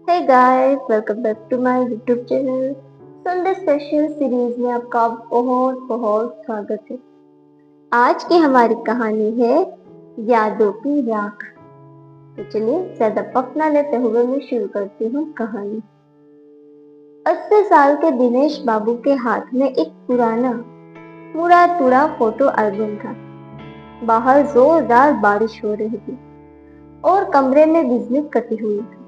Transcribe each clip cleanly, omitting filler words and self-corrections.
Hey guys, welcome back to my YouTube channel. Sunday special series में आपका बहुत बहुत स्वागत है। आज की हमारी कहानी है यादों की राख। तो चलिए ज्यादा वक्त ना लेते हुए मैं शुरू करती हूँ कहानी। 80 साल के दिनेश बाबू के हाथ में एक पुराना मुड़ा तुड़ा फोटो एल्बम था। बाहर जोरदार बारिश हो रही थी और कमरे में बिजली कटी हुई थी।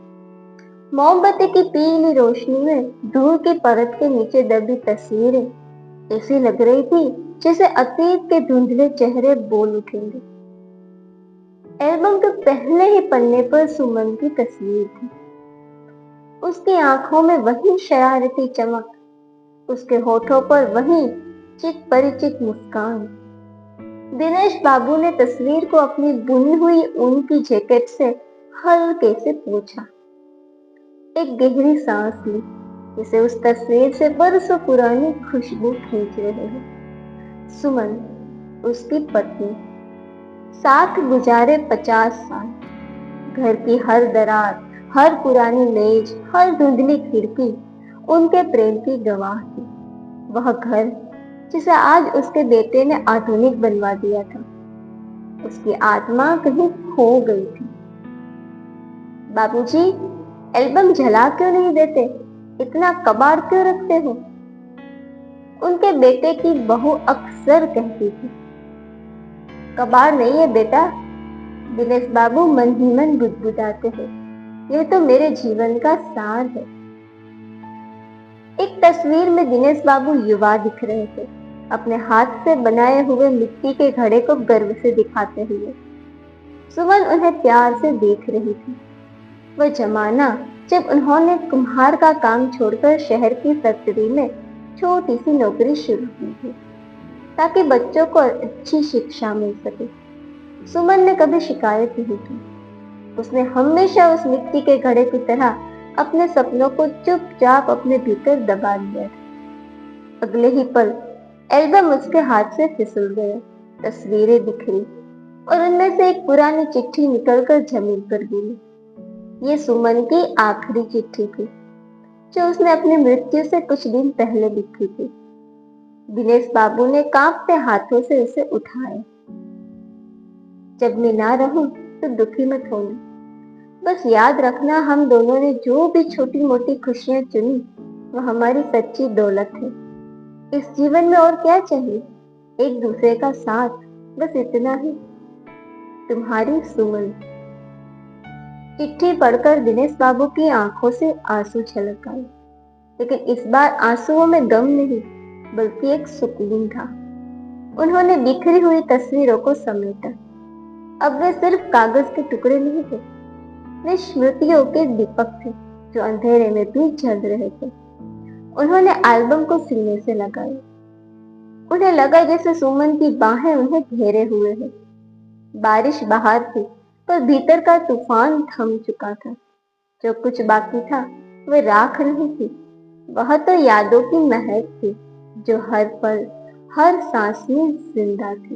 मोमबत्ती की पीली रोशनी में धूल की परत के नीचे दबी तस्वीरें ऐसी लग रही थी जैसे अतीत के धुंधले चेहरे बोल उठेंगे। एल्बम के पहले ही पन्ने पर सुमन की तस्वीर थी। उसकी आंखों में वही शरारती चमक, उसके होठों पर वही चित परिचित मुस्कान। दिनेश बाबू ने तस्वीर को अपनी बुनी हुई ऊन की जैकेट से हल्के से पोंछा। एक गहरी सांस ली, जिसे उस तस्वीर से बरसों पुरानी खुशबू खींच रहे हैं। सुमन, उसकी पत्नी, साथ गुजारे 50 साल। घर की हर दरार, हर पुरानी मेज, हर धुंधली खिड़की उनके प्रेम की गवाह थी। वह घर जिसे आज उसके बेटे ने आधुनिक बनवा दिया था, उसकी आत्मा कहीं खो गई थी। बाबूजी, एल्बम जला क्यों नहीं देते? इतना कबाड़ क्यों रखते हो? उनके बेटे की बहू अक्सर कहती थी। कबाड़ नहीं है बेटा, दिनेश बाबू मन ही मन बुदबुदाते हैं। यह तो मेरे जीवन का सार है। एक तस्वीर में दिनेश बाबू युवा दिख रहे थे, अपने हाथ से बनाए हुए मिट्टी के घड़े को गर्व से दिखाते हुए। सुमन उन्हें प्यार से देख रही थी। वह जमाना जब उन्होंने कुम्हार का काम छोड़कर शहर की फैक्ट्री में छोटी सी नौकरी शुरू की थी, ताकि बच्चों को अच्छी शिक्षा मिल सके। सुमन ने कभी शिकायत नहीं की। उसने हमेशा उस मिट्टी के घड़े की तरह अपने सपनों को चुपचाप अपने भीतर दबा लिया था। अगले ही पल एल्बम उसके हाथ से फिसल गया। तस्वीरें बिखरी और उनमें से एक पुरानी चिट्ठी निकलकर जमीन पर गिरी। ये सुमन की आखिरी चिट्ठी थी, जो उसने अपनी मृत्यु से कुछ दिन पहले लिखी थी। दिनेश बाबू ने कांपते हाथों से उसे उठाया। जब मैं ना रहूं तो दुखी मत होना। बस याद रखना, हम दोनों ने जो भी छोटी मोटी खुशियां चुनी, वो हमारी सच्ची दौलत है। इस जीवन में और क्या चाहिए? एक दूसरे का साथ, बस इतना ही। तुम्हारी सुमन। चिट्ठी पढ़कर दिनेश बाबू की आंखों से आंसू छलक आए, लेकिन इस बार आंसुओं में गम नहीं, बल्कि एक सुकून था। उन्होंने बिखरी हुई तस्वीरों को समेटा। अब वे सिर्फ कागज के टुकड़े नहीं थे, वे स्मृतियों के दीपक थे, जो अंधेरे में भी जल रहे थे। उन्होंने एल्बम को सीने से लगाया। उन्हें लगा जैसे सुमन की बाहें उन्हें घेरे हुए हैं। बारिश बाहर थी, पर भीतर का तूफान थम चुका था। जो कुछ बाकी था वह राख नहीं थी, वह तो यादों की महक थी, जो हर पल, हर सांस में जिंदा थी।